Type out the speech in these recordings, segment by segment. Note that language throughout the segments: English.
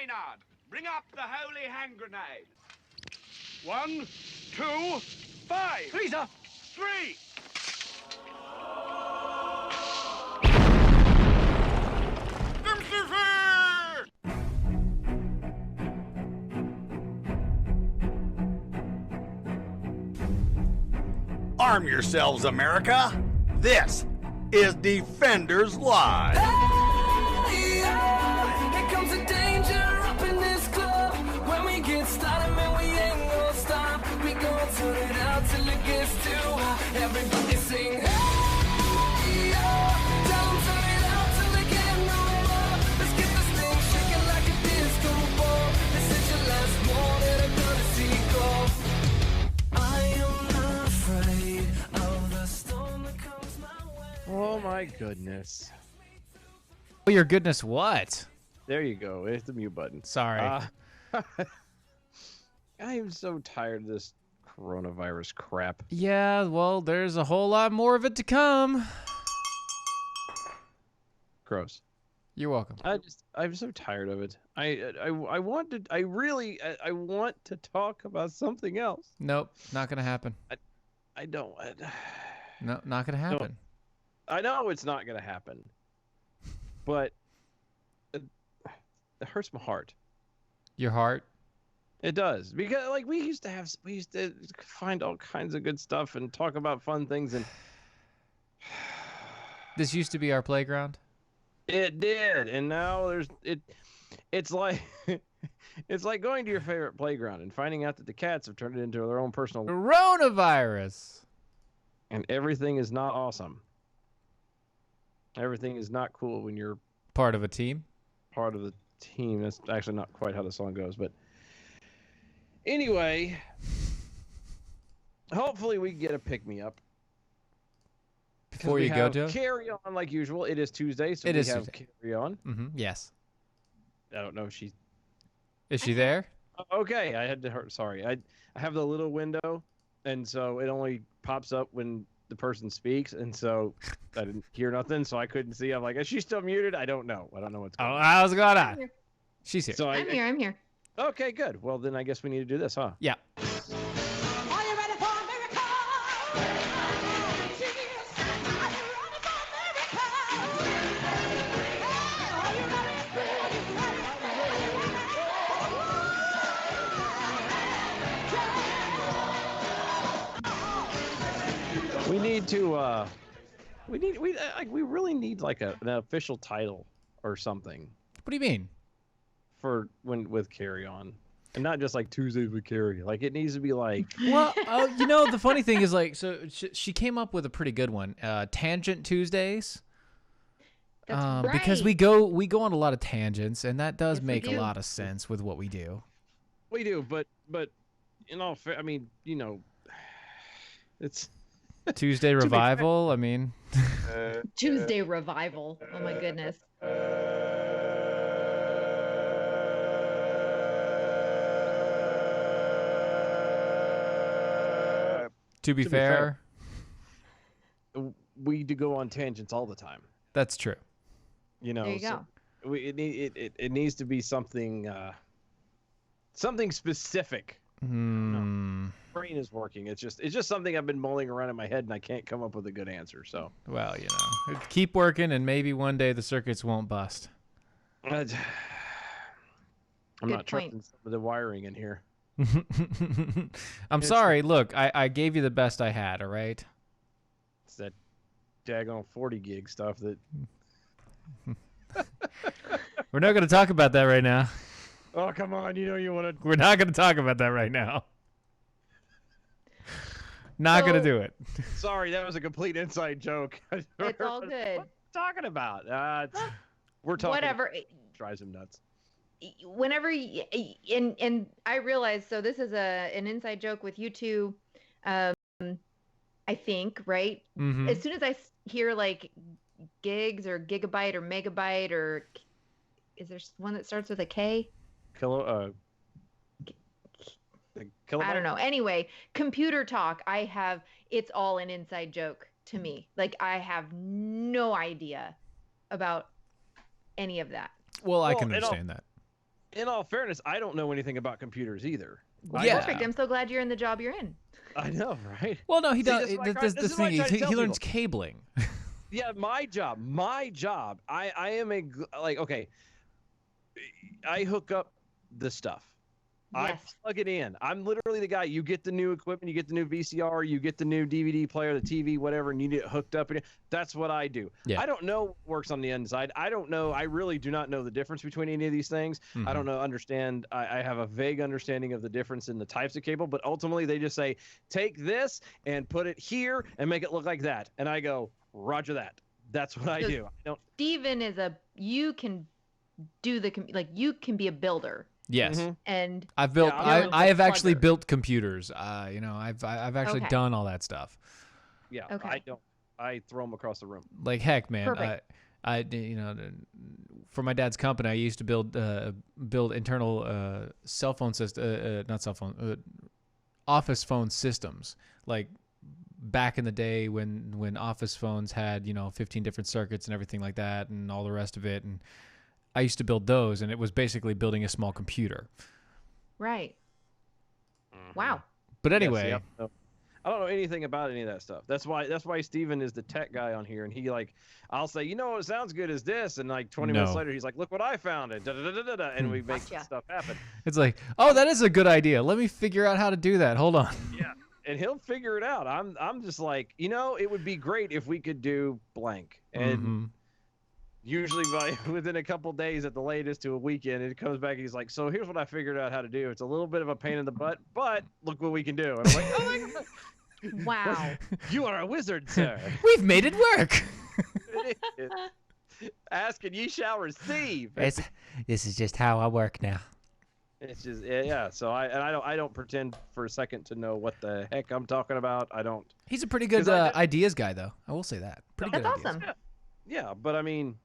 Maynard, bring up the holy hand grenade. 1, 2, 5. Freezer! 3. Arm yourselves, America. This is Defenders Live. Hey, yeah, here comes the danger up in this club. When we get started, man, we ain't gonna stop. We gonna turn it out till it gets too hot. Everybody sing, hey, yeah. Tell 'em turn it out till they can't no more. Let's get this thing shaking like a disco ball. This is your last morning, I'm gonna see go. I am not afraid of the storm that comes my way. Oh my goodness. Oh, your goodness, what? There you go. It's the mute button. Sorry. I am so tired of this coronavirus crap. Yeah, well, there's a whole lot more of it to come. Gross. You're welcome. I'm so tired of it. I want to talk about something else. Nope, not gonna happen. I don't. No, not gonna happen. I know it's not gonna happen, but it hurts my heart. Your heart? It does, because like we used to find all kinds of good stuff and talk about fun things, and This used to be our playground? it did, and now it's like it's like going to your favorite playground and finding out that the cats have turned it into their own personal, Coronavirus! and everything is not awesome. Everything is not cool when you're Part of a team? part of the team. That's actually not quite how the song goes, but anyway, hopefully we get a pick-me-up. Before you go, Joe? Carry on like usual. It is Tuesday, so It we is have Tuesday. Carry on. Mm-hmm, yes. I don't know if she's Is she there? okay. I had to hurt. Sorry, I have the little window, and so it only pops up when the person speaks, and so I didn't hear nothing, so I couldn't see. I'm like, is she still muted? I don't know. I don't know what's going Oh, on. how's it going on? She's here. So I'm here. Okay, good. Well, then I guess we need to do this, huh? Yeah. Are you ready for a miracle? Jesus, are you ready for a miracle? Are you ready? We need to. We really need like an official title or something What do you mean? for with Carry On, and not just like Tuesdays with Carry. Like it needs to be like. Well, the funny thing is, like, so she came up with a pretty good one. Tangent Tuesdays. That's right. Because we go on a lot of tangents, and that does Yes, we make a do. lot of sense with what we do. We do, but in all fair, I mean, it's Tuesday revival. I mean, Tuesday revival. Oh my goodness. to be fair, we do go on tangents all the time. that's true. There you So go. it needs to be something something specific. Brain is working. It's just something I've been mulling around in my head, and I can't come up with a good answer. So Well, keep working, and maybe one day the circuits won't bust. I'm Good not point. trusting some of the wiring in here. I'm sorry. Look, I gave you the best I had. All right. It's that daggone 40 gig stuff that. We're not going to talk about that right now. Oh, come on! You know you want to. We're not going to talk about that right now. Not going to do it. Sorry, that was a complete inside joke. It's all good. What are you talking about? We're talking. Whatever. Drives him nuts. Whenever and I realize, so this is an inside joke with you two, I think, right? Mhm. As soon as I hear like gigs or gigabyte or megabyte, or is there one that starts with a K? The kilobyte? I don't know. Anyway, computer talk, it's all an inside joke to me. Like I have no idea about any of that. Well, I Well, can and I'll- understand that. in all fairness, I don't know anything about computers either. Yeah. Perfect. I'm so glad you're in the job you're in. I know, right? Well, no, he See, does. this is what I try- This this is what I thing, try to he tell learns people. cabling. Yeah, my job. I am okay. I hook up the stuff. I Yes. plug it in. I'm literally the guy. You get the new equipment, you get the new VCR, you get the new DVD player, the TV, whatever, and you get it hooked up. That's what I do. Yeah. I don't know what works on the inside. I don't know. I really do not know the difference between any of these things. I don't know. Understand. I have a vague understanding of the difference in the types of cable, but ultimately they just say, take this and put it here and make it look like that. And I go, Roger that. That's what I So do. I don't. Steven is you can do you can be a builder. Yes. Mhm. And I've built. Yeah, I'm I have a actually plugger. built computers. I've actually Okay. done all that stuff. Yeah. Okay. I don't. I throw them across the room. Like heck, man. Perfect. For my dad's company, I used to build internal cell phone system, not cell phone, office phone systems. Like back in the day when office phones had 15 different circuits and everything like that, and all the rest of it, and I used to build those, and it was basically building a small computer. right. Wow. But Yeah, anyway, see, I don't know anything about any of that stuff. That's why Steven is the tech guy on here, and he I'll say, what sounds good is this, and 20 minutes No. later he's like, look what I found, and and we make Gotcha. stuff happen. it's like, oh, that is a good idea. Let me figure out how to do that. Hold on. Yeah, and he'll figure it out. I'm just like, it would be great if we could do blank, and Mhm. usually within a couple days at the latest to a weekend, it comes back and he's like, so here's what I figured out how to do. It's a little bit of a pain in the butt, but look what we can do. And I'm like, oh my God. Wow. You are a wizard, sir. We've made it work. Ask and ye shall receive. This is just how I work now. It's just yeah. So I don't pretend for a second to know what the heck I'm talking about. I don't. He's a pretty good 'Cause I ideas guy, though. I will say that. Pretty That's good ideas. awesome. Yeah, but I mean,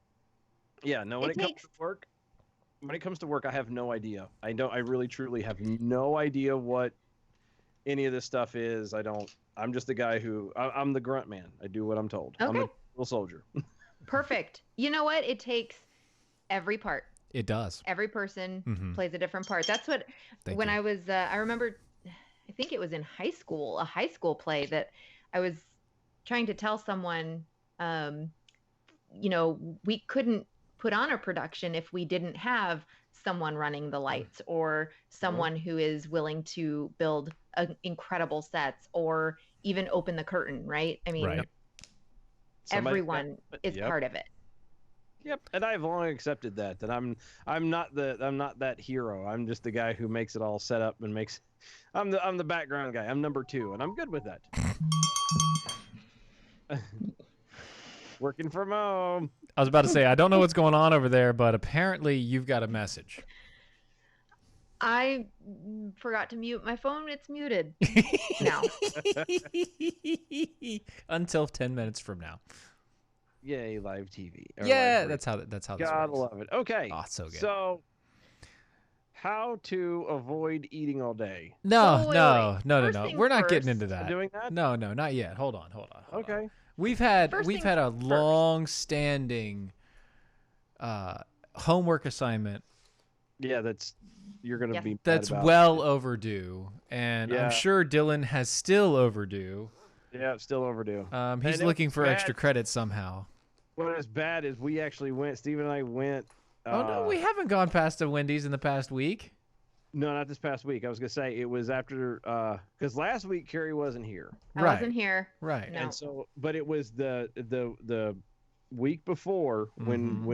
yeah. No, when It it comes takes- to work, I have no idea. I really truly have no idea what any of this stuff is. I'm just the guy I'm the grunt man. I do what I'm told. I'm Okay. a little soldier. Perfect. You know what? It takes every part. It does. Every person Mhm. plays a different part. That's what Thank when you. I was I remember I think it was in high school, a high school play that I was trying to tell someone we couldn't put on a production if we didn't have someone running the lights or someone who is willing to build incredible sets or even open the curtain, right? I mean, Right. everyone is Yep. part of it. Yep, and I've long accepted that I'm not that hero. I'm just the guy who makes it all set up and makes. I'm the background guy. I'm number 2, and I'm good with that. Working from home. I was about to say, I don't know what's going on over there, but apparently you've got a message. I forgot to mute my phone. It's muted now. Until 10 minutes from now. Yay, live TV. or Yeah, live that's how this gotta works. love it. Okay. Oh, it's so good. So, how to avoid eating all day? No, wait, no, wait. no, no, First no. things We're not getting first. into I'm that. doing that. No, not yet. Hold on. Okay. We've had First we've things had a first. long-standing homework assignment Yeah, you're gonna Yes. be. mad that's about. well overdue, and Yeah. I'm sure Dylan has still overdue. Yeah, it's still overdue. He's it looking was for bad. extra credit somehow. What is bad is we actually went. Steve and I went. Oh no, we haven't gone past the Wendy's in the past week. No, not this past week. I was gonna say it was after because last week Kari wasn't here, I Right. wasn't here. Right. No. and so but it was the week before when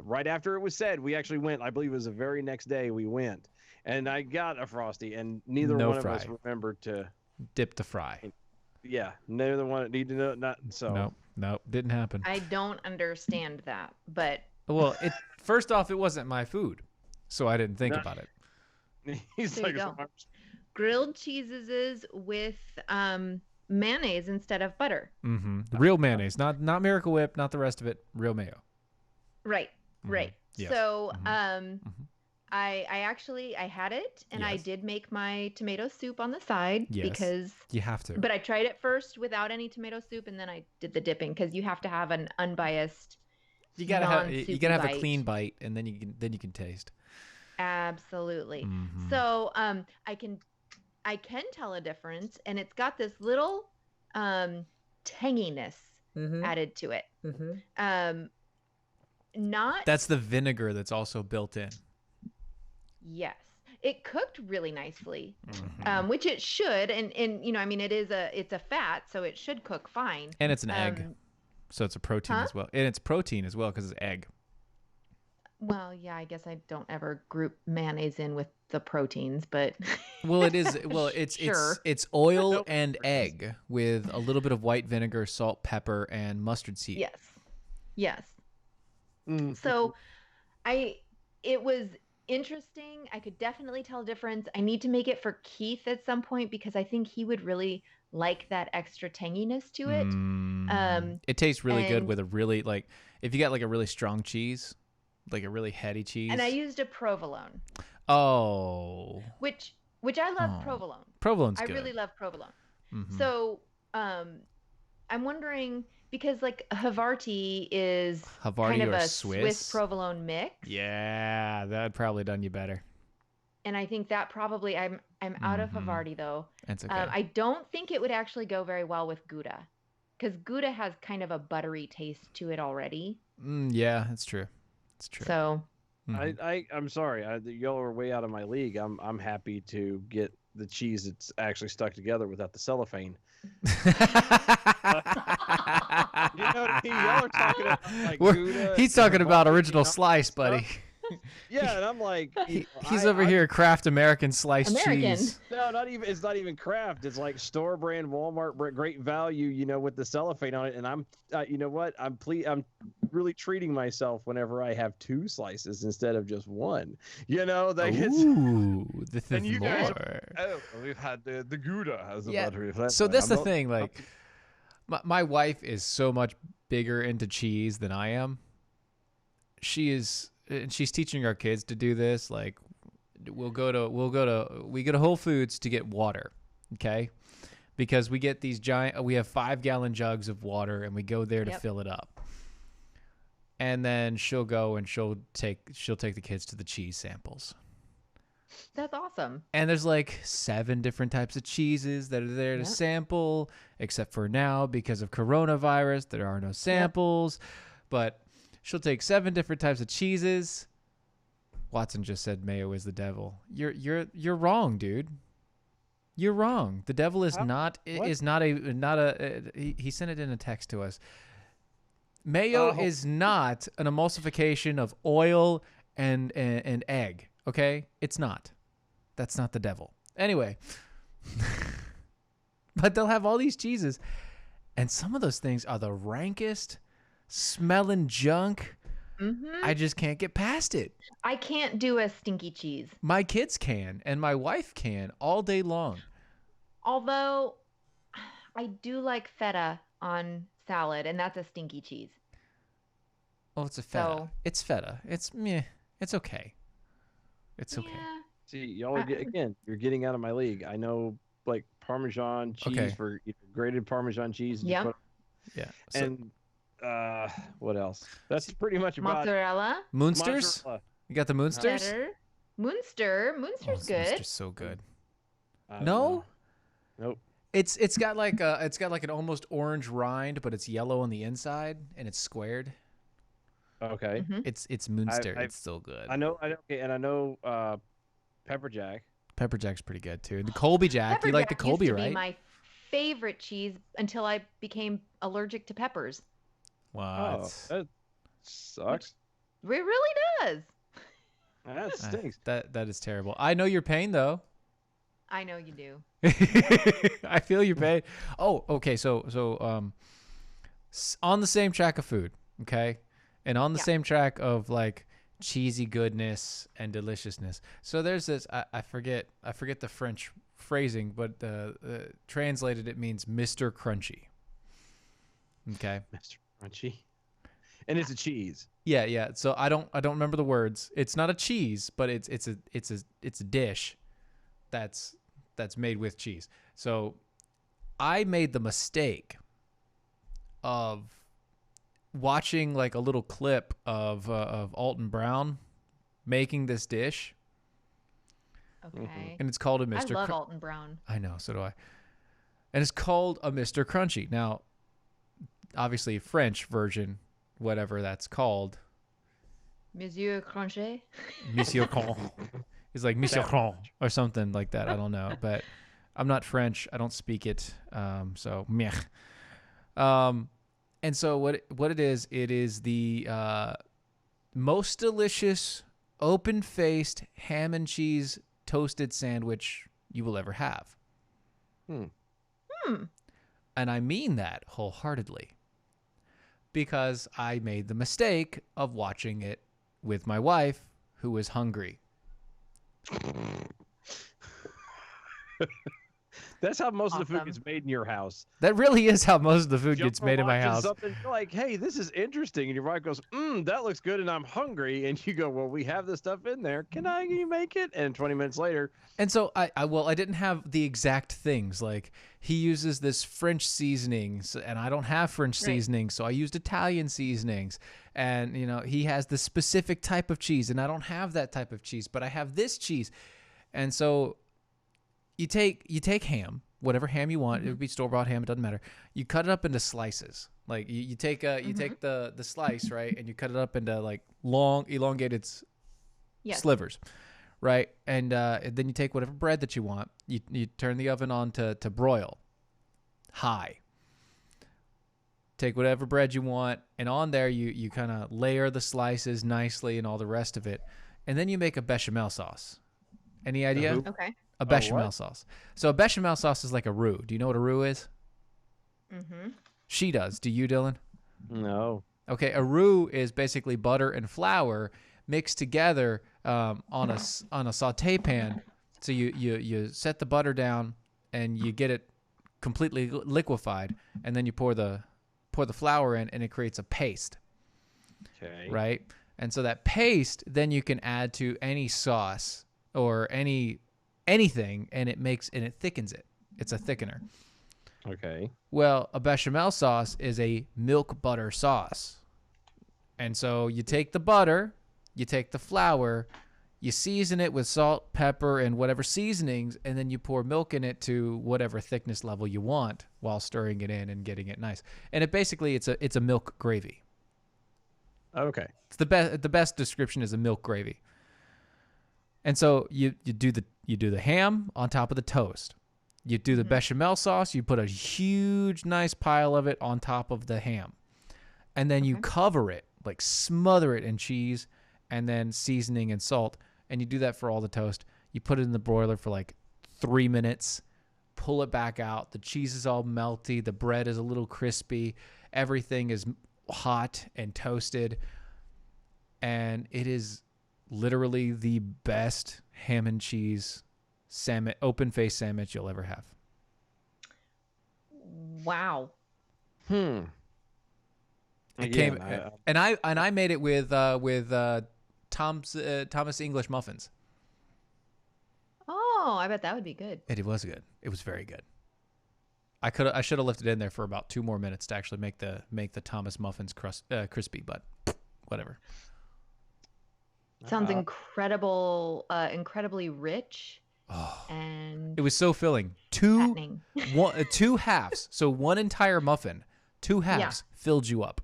right after it was said we actually went. I believe it was the very next day we went, and I got a Frosty, and neither No one fry. of us remembered to. Dip the fry. Yeah, neither one need to know. Not so. Nope, didn't happen. I don't understand that, but Well, first off, it wasn't my food, so I didn't think No. about it. He's There you like, go. grilled cheeses with mayonnaise instead of butter. Mm-hmm. Real mayonnaise, not Miracle Whip, not the rest of it. Real mayo. Right, right. Yes. So, Mhm. I actually had it, and I Yes. did make my tomato soup on the side Yes. because. You have to. But I tried it first without any tomato soup, and then I did the dipping because you have to have an unbiased. You gotta have non-soupy a bite. clean bite, and then you can taste. Absolutely. Mhm. So I can tell a difference, and it's got this little tanginess added to it. Not That's the vinegar that's also built in. Yes, it cooked really nicely, Mm-hmm. which it should, and I mean, it's a fat, so it should cook fine. And it's an egg, so it's a protein huh? as well. And it's protein as well because it's egg. Well, yeah, I guess I don't ever group mayonnaise in with the proteins, but Well, it is. Well, Sure. it's oil Nope. and egg with a little bit of white vinegar, salt, pepper, and mustard seed. yes. So it was interesting. I could definitely tell a difference. I need to make it for Keith at some point because I think he would really like that extra tanginess to it. It tastes really good and- with a really like if you got like a really strong cheese, like a really heady cheese. And I used a provolone, Oh, which I love Oh. provolone. provolone's I good. really love provolone. Mhm. So, I'm wondering because like Havarti is Havarti kind of or a Swiss? provolone mix. Yeah, that'd probably done you better. And I think that probably I'm out of Mhm. Havarti though. That's okay. I don't think it would actually go very well with Gouda because Gouda has kind of a buttery taste to it already. Yeah, that's true. It's true. So Mhm. I'm sorry. Y'all are way out of my league. I'm happy to get the cheese that's actually stuck together without the cellophane. You know what I mean? Y'all are talking about like Gouda. He's and talking about Havarti original and all slice, that buddy. stuff. Yeah, and I'm like, He's over here Kraft American sliced American. cheese. No, not even. It's not even Kraft. It's like store brand Walmart, great value. With the cellophane on it. And I'm, you know what? I'm really treating myself whenever I have 2 slices instead of just 1. Like it's. Ooh, this is And you guys more. Oh, we've had the Gouda has a Yeah. buttery flavor. So that's I'm the not- thing. Like, my wife is so much bigger into cheese than I am. She is, and she's teaching our kids to do this. Like, we go to Whole Foods to get water, okay? Because we get these we have 5-gallon jugs of water, and we go there to Yep. fill it up. And then she'll go and she'll take the kids to the cheese samples. that's awesome. And there's like 7 different types of cheeses that are there to Yep. sample, except for now because of coronavirus, there are no samples. But she'll take 7 different types of cheeses. Watson just said mayo is the devil. You're wrong, dude. You're wrong. The devil is not he sent it in a text to us. Mayo is not an emulsification of oil and egg. Okay? It's not. That's not the devil. Anyway. But they'll have all these cheeses. And some of those things are the rankest smelling junk. I just can't get past it. I can't do a stinky cheese. My kids can, and my wife can all day long. Although I do like feta on salad, and that's a stinky cheese. Oh, it's a feta. So- It's feta. It's meh. It's okay. It's okay. Yeah. See, y'all are again. You're getting out of my league. I know, like Parmesan cheese Okay. for grated Parmesan cheese. and you Yep. put- Yeah. So, And what else? That's pretty much about Mozzarella, Moonsters? mozzarella. You got the Moonsters? cheddar, Munster's Oh, good. Moonster's so good. I don't No? know. Nope. It's got like an almost orange rind, but it's yellow on the inside and it's squared. Okay. Mhm. It's Moonster. I- It's still good. I know. Okay, and I know pepper jack. Pepper Jack's pretty good too. The Colby Jack. Pepper You like the jack Colby, used to right? be my favorite cheese until I became allergic to peppers. Oh, What? that sucks. It really does. That stinks. That is terrible. I know your pain though. I know you do. I feel your pain. Oh, okay. So on the same track of food, okay, and on the Yeah. same track of like cheesy goodness and deliciousness. So there's this. I forget the French phrasing, but translated it means Mr. Crunchy. Okay. Mr. Crunchy. And it's a cheese. Yeah. So I don't remember the words. It's not a cheese, but it's a dish that's made with cheese. So I made the mistake of watching like a little clip of Alton Brown making this dish, Okay. and it's called a I Mr. love Alton Brown. I know, so do I. And it's called a Mr. Crunchy. Now, obviously, French version, whatever that's called, Monsieur Crunchet. Monsieur Cron. It's like Monsieur Cron or something like that. I don't know, but I'm not French. I don't speak it. So meh. And so what it is the most delicious open-faced ham and cheese toasted sandwich you will ever have. And I mean that wholeheartedly, because I made the mistake of watching it with my wife, who was hungry. That's how most of the food Awesome. gets made in your house. That really is how most of the food Jump gets made in my watching house. Something, you're like, hey, this is interesting, and your wife goes, that looks good, and I'm hungry, and you go, well, we have this stuff in there. Can you make it? And 20 minutes later, And so I didn't have the exact things. Like, he uses this French seasonings, and I don't have French seasonings, so I used Italian seasonings. And he has the specific type of cheese, and I don't have that type of cheese, but I have this cheese. And so you take ham, whatever ham you want. It would be store-bought ham, it doesn't matter. You cut it up into slices. Like, you take the slice, right, and you cut it up into like long elongated Yes. slivers, right? And then you take whatever bread that you want. You turn the oven on to broil high. Take whatever bread you want, and on there you kind of layer the slices nicely and all the rest of it. And then you make a bechamel sauce. Any idea? Okay. A bechamel what? sauce. So a bechamel sauce is like a roux. Do you know what a roux is? Mm-hmm. She does. Do you, Dylan? no. Okay, a roux is basically butter and flour mixed together on a saute pan. So you set the butter down and you get it completely liquefied, and then you pour the flour in, and it creates a paste, Okay. right? And so that paste then you can add to any sauce or anything, and it thickens it. It's a thickener. Okay. Well, a bechamel sauce is a milk butter sauce. And so you take the butter, you take the flour, you season it with salt, pepper, and whatever seasonings, and then you pour milk in it to whatever thickness level you want while stirring it in and getting it nice. And it's a milk gravy. Okay. It's the best description is a milk gravy. And so you do the ham on top of the toast. You do the bechamel sauce, you put a huge nice pile of it on top of the ham. And then you cover it, like smother it in cheese and then seasoning and salt. And you do that for all the toast. You put it in the broiler for like 3 minutes, pull it back out. The cheese is all melty. The bread is a little crispy. Everything is hot and toasted. And it is literally the best ham and cheese open-faced sandwich you'll ever have. Wow. It Again, came, and I made it with Thomas English muffins. Oh, I bet that would be good. It was good. It was very good. I should have left it in there for about 2 more minutes to actually make the Thomas muffins crispy, but whatever. Sounds incredibly rich. And It was so filling. Two fattening. two halves. So one entire muffin, two halves filled you up.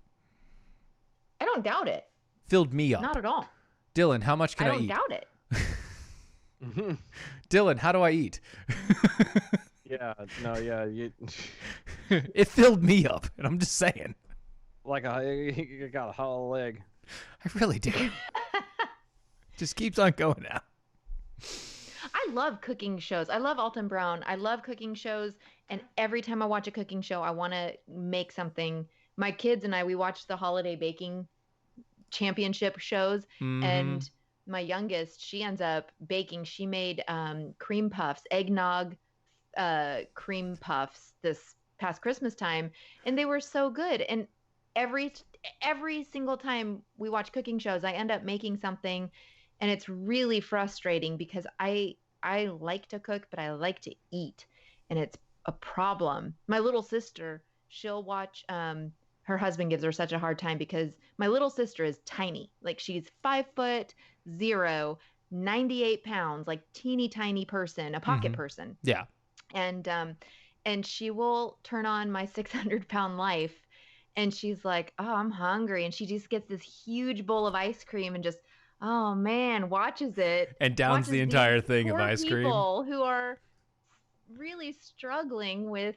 I don't doubt it. Filled me up. Not at all. Dylan, how much can I I don't eat? doubt it. Dylan, how do I eat? yeah. No. Yeah. You It filled me up, and I'm just saying. you got a hollow leg. I really do. Just keeps on going now. I love cooking shows. I love Alton Brown. I love cooking shows. And every time I watch a cooking show, I want to make something. My kids and we watch the holiday baking championship shows. And my youngest, she ends up baking. She made cream puffs, eggnog cream puffs this past Christmas time. And they were so good. And every single time we watch cooking shows, I end up making something. And it's really frustrating because I like to cook, but I like to eat. And it's a problem. My little sister, she'll watch, her husband gives her such a hard time because my little sister is tiny. Like she's 5'0", 98 pounds, like teeny tiny person, a pocket person. Yeah. And she will turn on my 600-pound life, and she's like, "Oh, I'm hungry," and she just gets this huge bowl of ice cream and just, oh man, watches it And downs watches the these entire thing of poor ice cream. people who are really struggling with,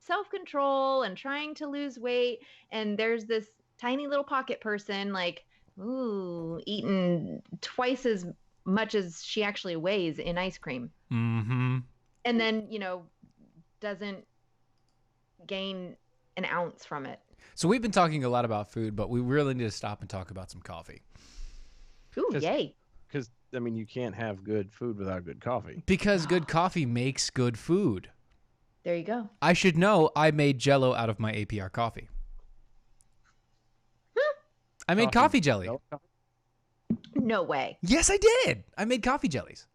self-control and trying to lose weight, and there's this tiny little pocket person like, ooh, eating twice as much as she actually weighs in ice cream. Mm-hmm. And then, doesn't gain an ounce from it. So we've been talking a lot about food, but we really need to stop and talk about some coffee. Ooh, yay. Because, I mean, you can't have good food without good coffee. Because good coffee makes good food. There you go. I should know I made Jell-O out of my APR coffee. I made coffee jelly. No way. Yes, I did. I made coffee jellies.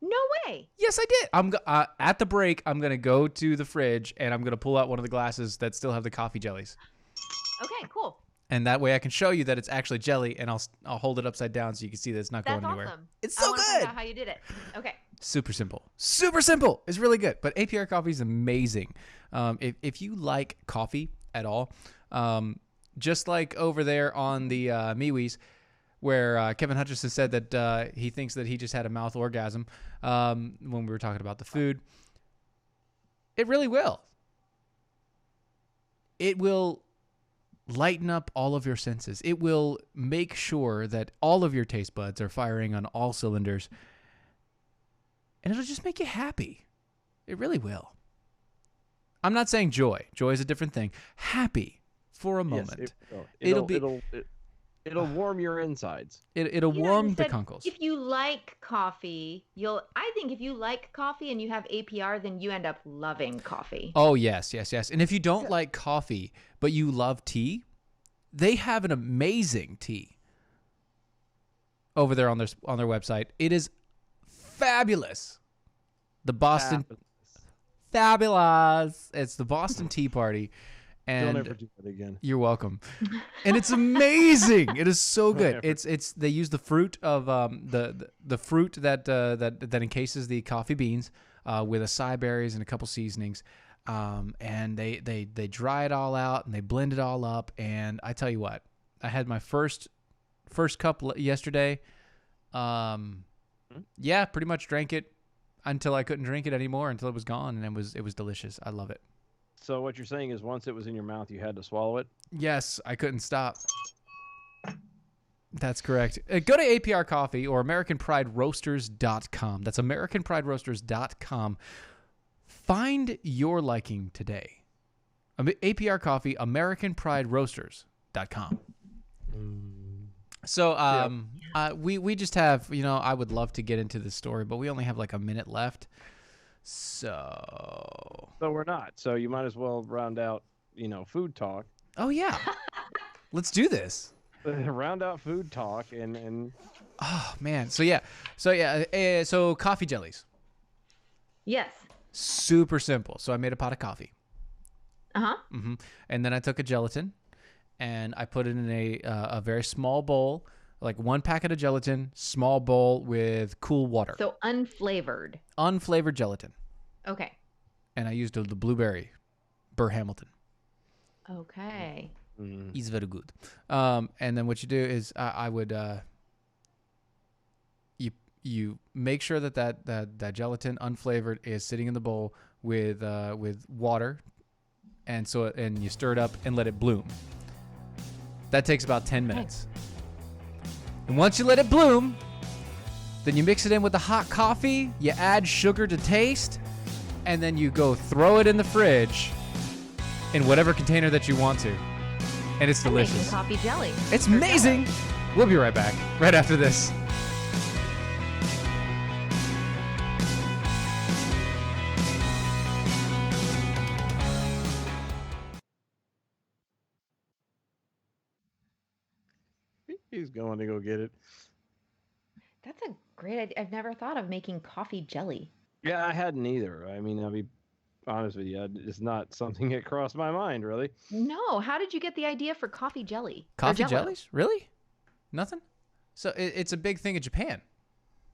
No way. Yes, I did. At the break, I'm going to go to the fridge, and I'm going to pull out one of the glasses that still have the coffee jellies. Okay, cool. And that way I can show you that it's actually jelly, and I'll hold it upside down so you can see that it's not That's going anywhere. awesome. It's I so wanna good. Find out how you did it. Okay. Super simple. Super simple. It's really good. But APR coffee is amazing. If you like coffee at all, just like over there on the MeWe's, where Kevin Hutchison said that he thinks that he just had a mouth orgasm when we were talking about the food. It really will. It will lighten up all of your senses. It will make sure that all of your taste buds are firing on all cylinders. And it'll just make you happy. It really will. I'm not saying joy. Joy is a different thing. Happy for a moment. Yes, it'll warm your insides. It'll warm the instead, conkles. If you like coffee, I think if you like coffee and you have APR, then you end up loving coffee. Oh, yes. And if you don't like coffee, but you love tea, they have an amazing tea over there on their website. It is fabulous. The Boston fabulous. It's the Boston Tea Party. And Don't ever do that again. You're welcome. And it's amazing. It is so good. It's they use the fruit of the fruit that encases the coffee beans with acai berries and a couple seasonings. And they dry it all out and they blend it all up. And I tell you what, I had my first cup yesterday. Yeah, pretty much drank it until I couldn't drink it anymore, until it was gone, and it was delicious. I love it. So what you're saying is once it was in your mouth, you had to swallow it? Yes, I couldn't stop. That's correct. Go to APR Coffee or AmericanPrideRoasters.com. That's AmericanPrideRoasters.com. Find your liking today. APR Coffee, AmericanPrideRoasters.com. So we just have, I would love to get into this story, but we only have like a minute left. So we're not. So you might as well round out, food talk. Oh yeah. Let's do this. Round out food talk and oh man. So coffee jellies. Yes. Super simple. So I made a pot of coffee. Uh-huh. Mm-hmm. And then I took a gelatin and I put it in a very small bowl, like 1 packet of gelatin, small bowl with cool water. So unflavored. Unflavored gelatin. Okay. And I used the blueberry, Burr Hamilton. Okay. It's very good. And then what you do is I would you make sure that gelatin unflavored is sitting in the bowl with water, and you stir it up and let it bloom. That takes about 10 minutes. And once you let it bloom, then you mix it in with the hot coffee, you add sugar to taste, and then you go throw it in the fridge in whatever container that you want to. And it's I'm making delicious. coffee jelly. It's Or amazing. jelly. We'll be right back, right after this. he's going to go get it. That's a great idea. I've never thought of making coffee jelly. Yeah, I hadn't either. I mean, I'll be honest with you. It's not something that crossed my mind, really. No. How did you get the idea for coffee jelly? Or Coffee Jell-O? jellies? Really? Nothing? So it's a big thing in Japan.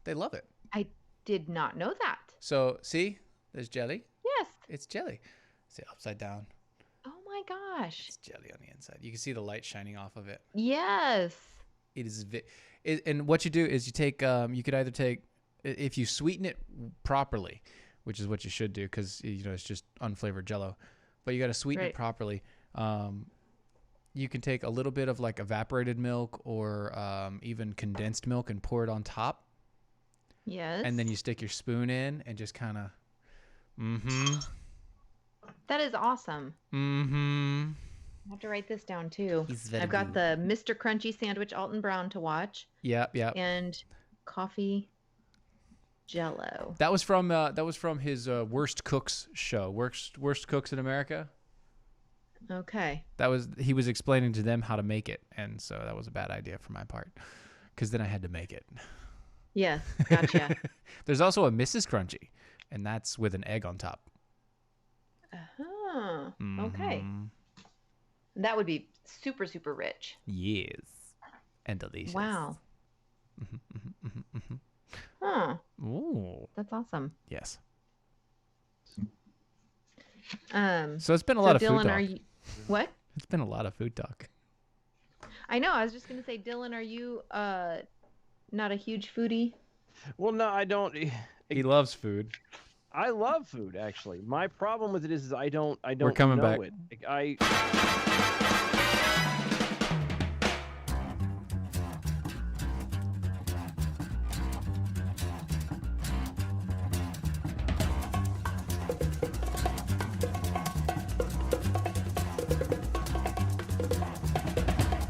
They love it. I did not know that. So see, there's jelly. Yes. It's jelly. See, upside down. Oh my gosh. It's jelly on the inside. You can see the light shining off of it. Yes. It is, and what you do is you take, you could either take, if you sweeten it properly, which is what you should do because, it's just unflavored Jell-O, but you got to sweeten it properly. You can take a little bit of like evaporated milk or even condensed milk and pour it on top. Yes. And then you stick your spoon in and just kind of, That is awesome. I have to write this down too. I've got the Mr. Crunchy sandwich Alton Brown to watch. Yep. And coffee Jell-O. That was from his Worst Cooks show. Worst Cooks in America. Okay. He was explaining to them how to make it, and so that was a bad idea for my part, because then I had to make it. Yes, gotcha. There's also a Mrs. Crunchy, and that's with an egg on top. Okay. That would be super, super rich. Yes. And delicious. Wow. Huh. Ooh. That's awesome. Yes. So it's been a lot of Dylan, food talk. are you... What? It's been a lot of food talk. I know. I was just gonna say, Dylan, are you not a huge foodie? Well, no, I don't. He loves food. I love food, actually. My problem with it is I don't We're coming know back. it. Like,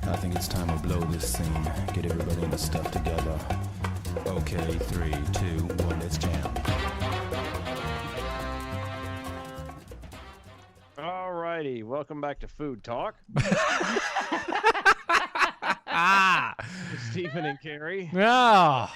I think it's time to blow this scene. Get everybody in the stuff together. Okay, 3, 2, 1, let's jam. Alrighty, welcome back to Food Talk. Stephen and Kari. Oh,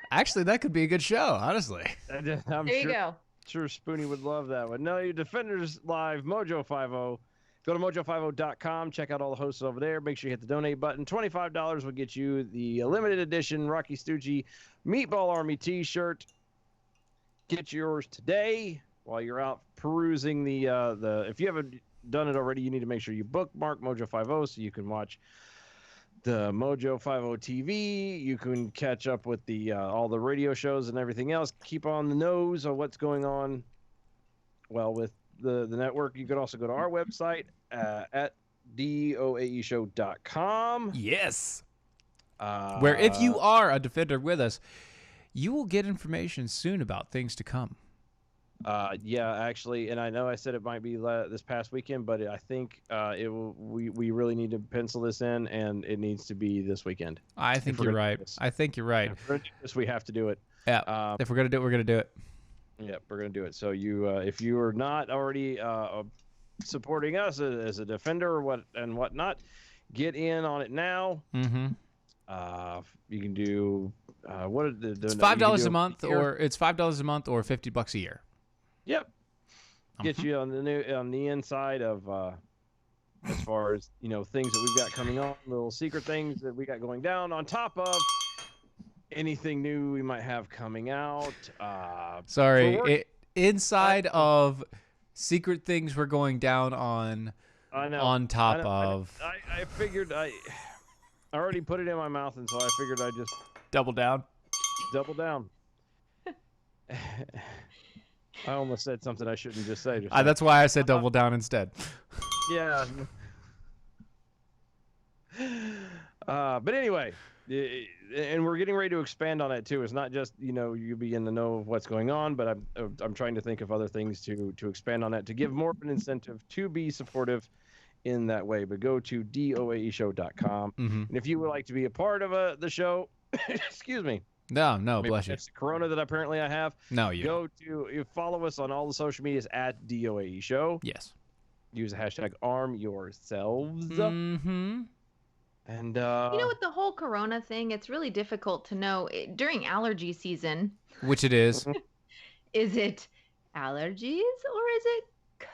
actually, that could be a good show, honestly. I'm There you go. sure Spoonie would love that one. No, your Defenders Live, Mojo50. Go to mojo50.com. Check out all the hosts over there. Make sure you hit the donate button. $25 will get you the limited edition Rocky Stoogie Meatball Army t-shirt. Get yours today while you're out perusing the if you haven't done it already, you need to make sure you bookmark Mojo50 so you can watch the Mojo50 TV. You can catch up with the all the radio shows and everything else. Keep on the nose of what's going on. Well, with the network, you could also go to our website at doaeshow.com. Yes. Where if you are a defender with us, you will get information soon about things to come. Yeah, actually, and I know I said it might be this past weekend, but I think it will. We really need to pencil this in, and it needs to be this weekend. I think you're right. I think you're right. If we're gonna do this, we have to do it. Yeah. If we're gonna do it, we're gonna do it. Yep, we're gonna do it. So you, if you are not already supporting us as a defender or whatnot, get in on it now. Mm-hmm. You can do what are the it's $5 a month, or it's $5 a month, or $50 a year. Yep. Get you on the inside of as far as things that we've got coming on, little secret things that we got going down, on top of anything new we might have coming out. Inside of secret things we're going down on. I know. On top of. I figured I already put it in my mouth, and so I figured I'd just double down. Double down. I almost said something I shouldn't just say. That's why I said double down instead. Yeah. But anyway, and we're getting ready to expand on that too. It's not just you be in the know of what's going on, but I'm trying to think of other things to expand on that, to give more of an incentive to be supportive in that way. But go to doaeshow.com, and if you would like to be a part of the show, excuse me. No, bless you. It's the corona that apparently I have. No, you follow us on all the social medias at DOAE Show. Yes. Use the hashtag arm yourselves. Mm-hmm. And with the whole corona thing, it's really difficult to know during allergy season. Which it is. Is it allergies or is it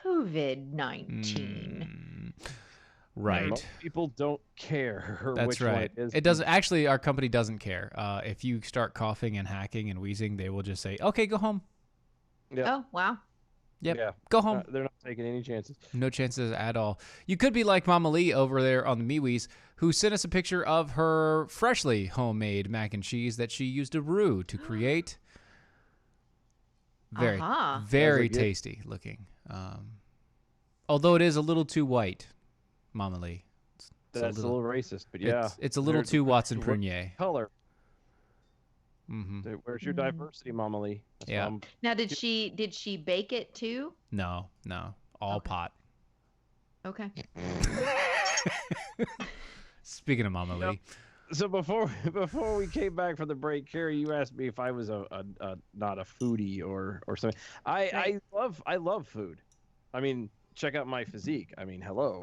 COVID-19? Right. Most people don't care That's which one right. it is. It doesn't actually. Our company doesn't care. If you start coughing and hacking and wheezing, they will just say, "Okay, go home." Yep. Oh, wow. Yep. Yeah. Go home. They're not taking any chances. No chances at all. You could be like Mama Lee over there on the MeWe's, who sent us a picture of her freshly homemade mac and cheese that she used a roux to create. Very, Uh-huh. very Sounds like it. tasty looking. Although it is a little too white, Mama Lee. It's That's a little racist, but yeah. It's a little There's- too Watson what Prunier. color. Hmm. Where's your diversity, Mama Lee? That's Yeah. what I'm- Now, did she bake it too? No, all Okay. pot. Okay. Speaking of Mama Lee, So before we came back from the break, Kari, you asked me if I was a not a foodie or something. I love food. I mean, check out my physique. I mean, hello.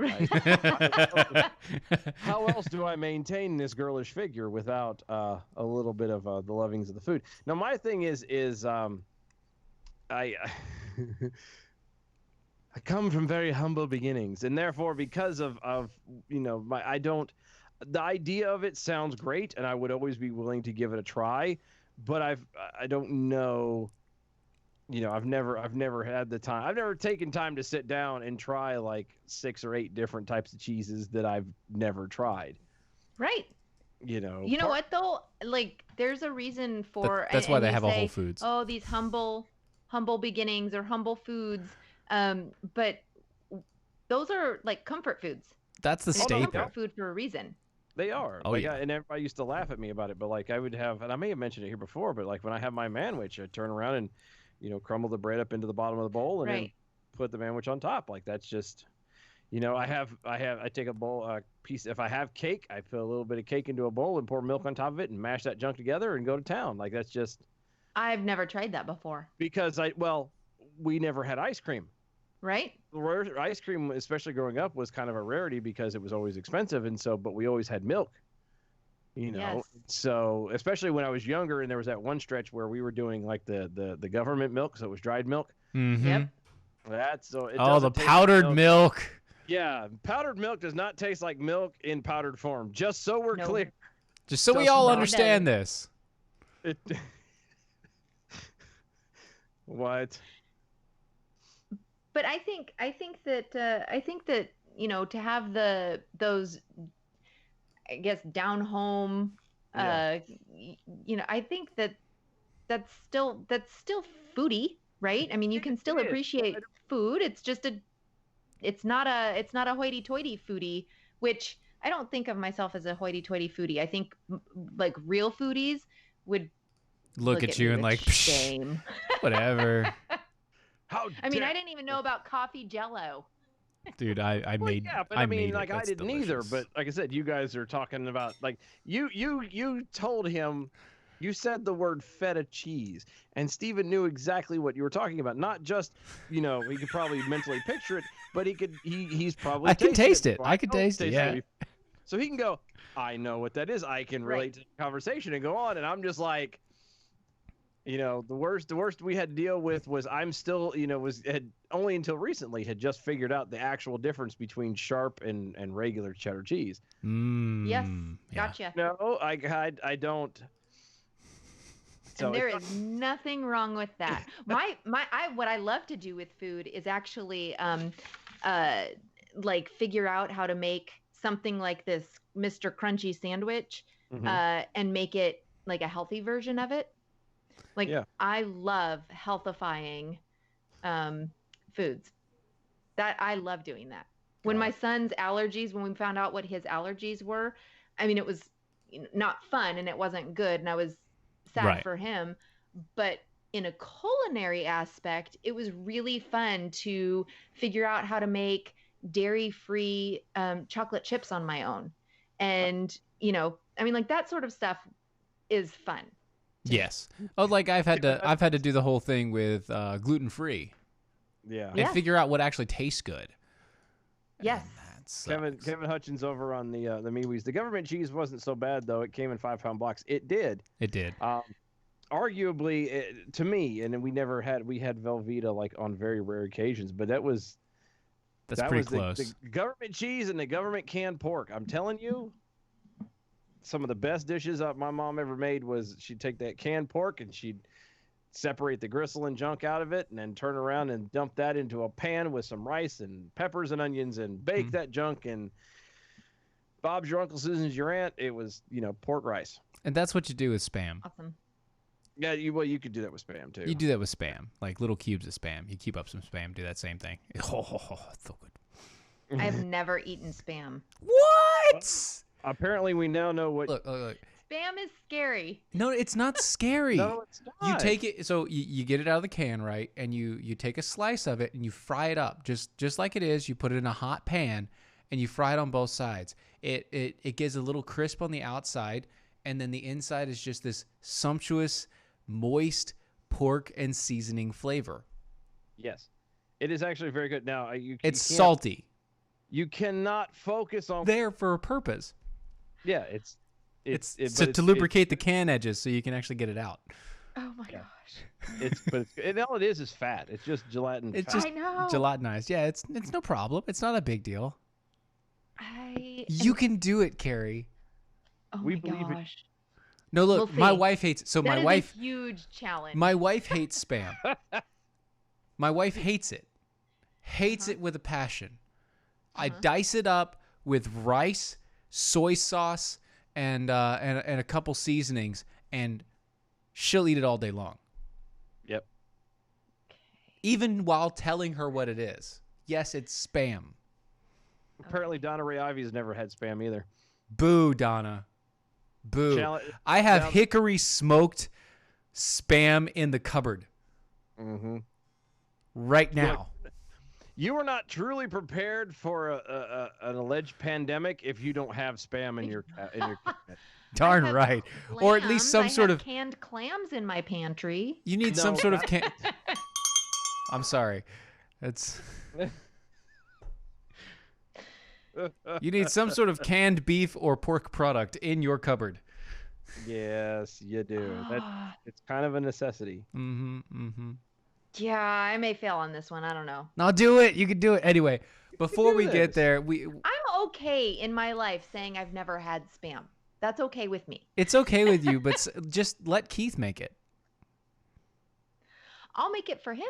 How else do I maintain this girlish figure without a little bit of the lovings of the food? Now, my thing is I I come from very humble beginnings, and therefore, because of the idea of it sounds great, and I would always be willing to give it a try, but I don't know. I've never had the time. I've never taken time to sit down and try like 6 or 8 different types of cheeses that I've never tried. Right. You know What though? Like, there's a reason for. that's why and they you have a say, Whole Foods. Oh, these humble beginnings or humble foods. But those are like comfort foods. That's the And it's staple. comfort food for a reason. They are. Oh, yeah. And everybody used to laugh at me about it, but like I would have, and I may have mentioned it here before, but like when I have my manwich, I turn around and crumble the bread up into the bottom of the bowl and then Right. put the manwich on top. Like that's just, I take a bowl, piece. If I have cake, I put a little bit of cake into a bowl and pour milk on top of it and mash that junk together and go to town. Like that's just I've never tried that before. because we never had ice cream. Right? Ice cream, especially growing up, was kind of a rarity because it was always expensive, but we always had milk. Yes. So especially when I was younger, and there was that one stretch where we were doing like the government milk, so it was dried milk. Mm-hmm. Yep. The The powdered milk. Yeah, powdered milk does not taste like milk in powdered form. Just so we're No. clear. Just so we Does all not. understand this. It... What? But I think that to have those, I guess, down home, Yeah. I think that's still foodie, right? I mean, you can still It is. appreciate food. It's just it's not a hoity-toity foodie, which I don't think of myself as a hoity-toity foodie. I think like real foodies would Look at you me and with like, "Psh, shame. whatever, How? I mean, dare- I didn't even know about coffee Jello. dude. I Well, made. yeah, but I I mean, made it. like I That's didn't either. delicious. But like I said, you guys are talking about like you told him, you said the word feta cheese, and Steven knew exactly what you were talking about. Not just he could probably mentally picture it, but he's probably I can tasted taste it. before. I can don't taste it, yeah. So he can go, I know what that is. I can relate Right. to the conversation and go on. And I'm just like, the worst we had to deal with was I'm still, had only until recently had just figured out the actual difference between sharp and regular cheddar cheese. Yes, Yeah. gotcha. No, I don't. So And there it's is nothing wrong with that. What I love to do with food is actually like figure out how to make something like this Mr. Crunchy sandwich Mhm. and make it like a healthy version of it. Like Yeah. I love healthifying foods. That I love doing that. When my son's allergies, when we found out what his allergies were, I mean, it was not fun and it wasn't good, and I was sad Right. for him. But in a culinary aspect, it was really fun to figure out how to make dairy-free chocolate chips on my own. And, I mean, like that sort of stuff is fun. Yes. Oh, like I've had to do the whole thing with gluten free Yeah. Yeah. and figure out what actually tastes good. Yes. And that sucks. Kevin Hutchins over on the MeWe's. The government cheese wasn't so bad though. It came in 5-pound blocks. It did. It did. Arguably, to me, and we had Velveeta like on very rare occasions, but that was That's That pretty was close. the government cheese and the government canned pork. I'm telling you, some of the best dishes my mom ever made was she'd take that canned pork and she'd separate the gristle and junk out of it and then turn around and dump that into a pan with some rice and peppers and onions and bake that junk. And Bob's your Uncle, Susan's your aunt. It was, pork rice. And that's what you do with Spam. Awesome. Yeah, you could do that with Spam too. You do that with Spam, like little cubes of Spam. You keep up some Spam, do that same thing. Oh, it's so good. I've never eaten Spam. What? Apparently, we now know what. Look. Spam is scary. No, it's not scary. No, it's not. You take it, so you get it out of the can, right? And you take a slice of it and you fry it up, just like it is. You put it in a hot pan and you fry it on both sides. It gets a little crisp on the outside, and then the inside is just this sumptuous, moist pork and seasoning flavor. Yes, it is actually very good. Now It's salty. You cannot focus on. There for a purpose. Yeah, It's but to lubricate the can edges so you can actually get it out. Oh my gosh. All it is fat. It's just gelatin. It's fat. just I know. gelatinized. Yeah, it's no problem. It's not a big deal. You can do it, Kari. Oh We my believe it. gosh. No, look, We'll my see. wife hates. So That my is wife, a huge challenge. my wife hates Spam. My wife hates it. Hates it with a passion. I dice it up with rice, soy sauce, and a couple seasonings, and she'll eat it all day long. Yep. Even while telling her what it is. Yes, it's Spam. Apparently, Donna Ray Ivy has never had Spam either. Boo, Donna. Boo. Challenge- I have Now- hickory smoked Spam in the cupboard Mm-hmm. right now. You are not truly prepared for an alleged pandemic if you don't have Spam in your cabinet. Darn I have right. Or at least some clams. sort I have of. canned clams in my pantry. You need some No, sort of can. I'm sorry. It's. You need some sort of canned beef or pork product in your cupboard. Yes, you do. It's kind of a necessity. Mm-hmm. Yeah, I may fail on this one. I don't know. Now do it. You can do it. Anyway, before do we get this. there, I'm okay in my life saying I've never had Spam. That's okay with me. it's okay with you, but just let Keith make it. I'll make it for him.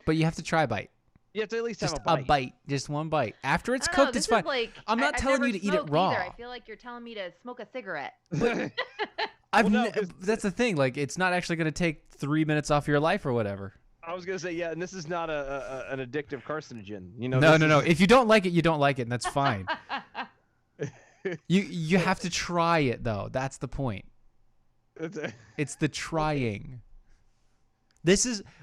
But you have to try a bite. You have to at least Just have a bite. Just one bite. After it's I don't know, cooked, it's this fine. is like, I'm not I've telling never you to eat it smoked raw. Either. I feel like you're telling me to smoke a cigarette. I've Well, no, ne- 'cause- that's the thing. Like, it's not actually going to take 3 minutes off your life or whatever. I was gonna say, yeah, and this is not an addictive carcinogen. No, this no. is- If you don't like it, you don't like it, and that's fine. You have to try it though. That's the point. It's the trying.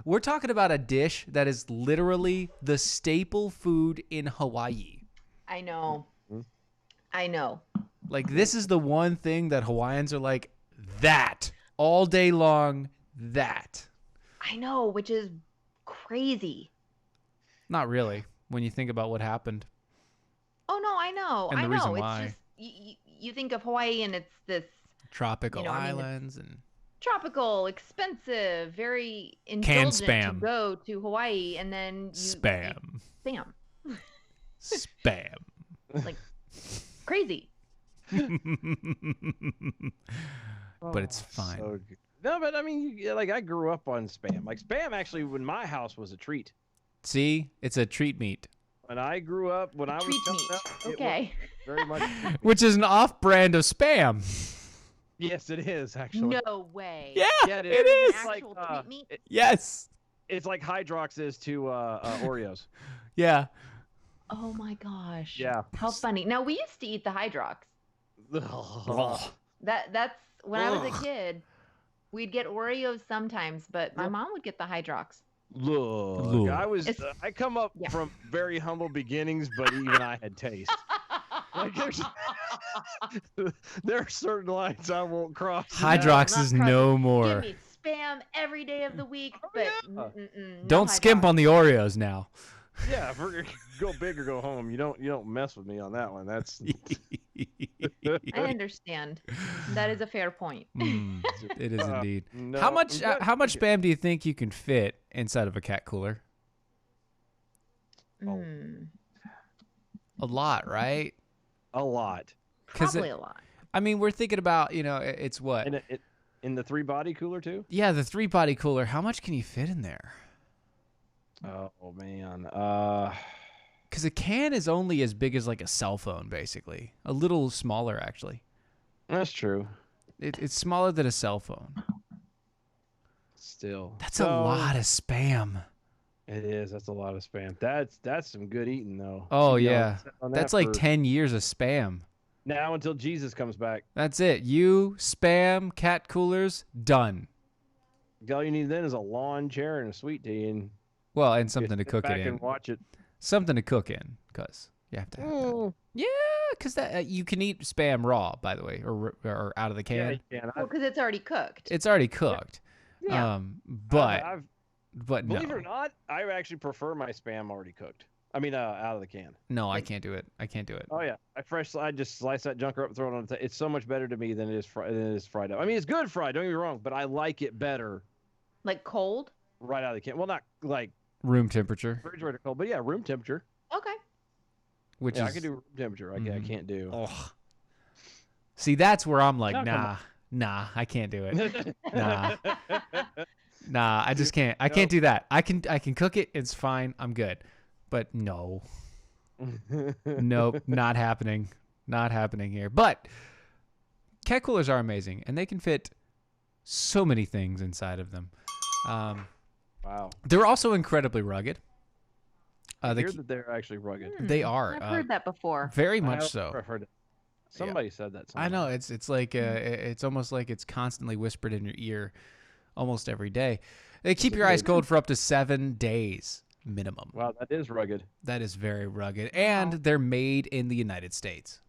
We're talking about a dish that is literally the staple food in Hawaii. I know. Hmm? I know. Like, this is the one thing that Hawaiians are like, that all day long, that. I know, which is crazy. Not really, when you think about what happened. Oh no, I know. And I the know. reason It's why. just you think of Hawaii and it's this Tropical I mean, it's islands and tropical, expensive, very Canned indulgent Spam. to go to Hawaii, and then you Spam. Spam, Spam. like crazy. But it's fine. So good. No, but I mean, I grew up on Spam. Like, Spam actually, when my house was a treat. See, it's a treat meat, When I grew up, when I was Treat coming meat. up, it was Okay. very much. which is an off-brand of Spam. Yes, it is actually. No way. Yeah, Yeah, it it is. is. An like, actual treat meat? Yes. It's like Hydrox is to Oreos. Yeah. Oh my gosh. Yeah. How funny. Now we used to eat the Hydrox. That's when I was a kid. We'd get Oreos sometimes, but my mom would get the Hydrox. Look, I was It's- I come up Yeah. from very humble beginnings, but even I had taste. Like, there are certain lines I won't cross. Hydrox not is crossing. no Give more. me Spam every day of the week, but yeah. no Don't skimp Hydrox. on the Oreos now. Yeah, if we're gonna go big or go home. You don't mess with me on that one. That's I understand. That is a fair point. Mm, it is indeed. no, how much? I'm glad- How much Spam do you think you can fit inside of a cat cooler? Mm, A lot, right? A lot. probably a lot. I mean, we're thinking about, it's what? And in the 3-body cooler too? Yeah, the 3-body cooler. How much can you fit in there? Oh man. Because a can is only as big as like a cell phone, basically. A little smaller, actually. That's true. It's smaller than a cell phone. Still. That's a lot of spam. It is. That's a lot of spam. That's some good eating though. Oh, You know, yeah. sit on That's that like for 10 years of spam. now until Jesus comes back. That's it. You, spam, cat coolers, done. All you need then is a lawn chair and a sweet tea, and Well, and something to sit cook back it in. and watch it. Something to cook in, because you have to have that. Yeah, because you can eat spam raw, by the way, or out of the Yeah, can. you can. Well, because it's already cooked. It's already cooked. Yeah. But I've but no, believe it or not, I actually prefer my spam already cooked. I mean, out of the can. no, I can't do it. I can't do it. Oh yeah, I just slice that junker up and throw it on the. It's so much better to me than it is fried up. I mean, it's good fried. Don't get me wrong, but I like it better Like cold? right out of the can. Well, not like Room temperature, refrigerator cold, but yeah, room temperature. Okay. which Yeah, is I can do room temperature. I Mhm. can't do. Ugh. See, that's where I'm like, Oh, come nah, I can't do it. Nah, I just can't. I can't do that. I can cook it. It's fine. I'm good. But no, nope, not happening. Not happening here. But cat coolers are amazing, and they can fit so many things inside of them. Wow. They're also incredibly rugged. I hear that they're actually rugged. They are. I've heard that before. Very much I've so. heard it. Somebody said that. I know it's like it's almost like it's constantly whispered in your ear, almost every day. They keep your eyes cold for up to 7 days minimum. Wow, that is rugged. That is very rugged, and they're made in the United States.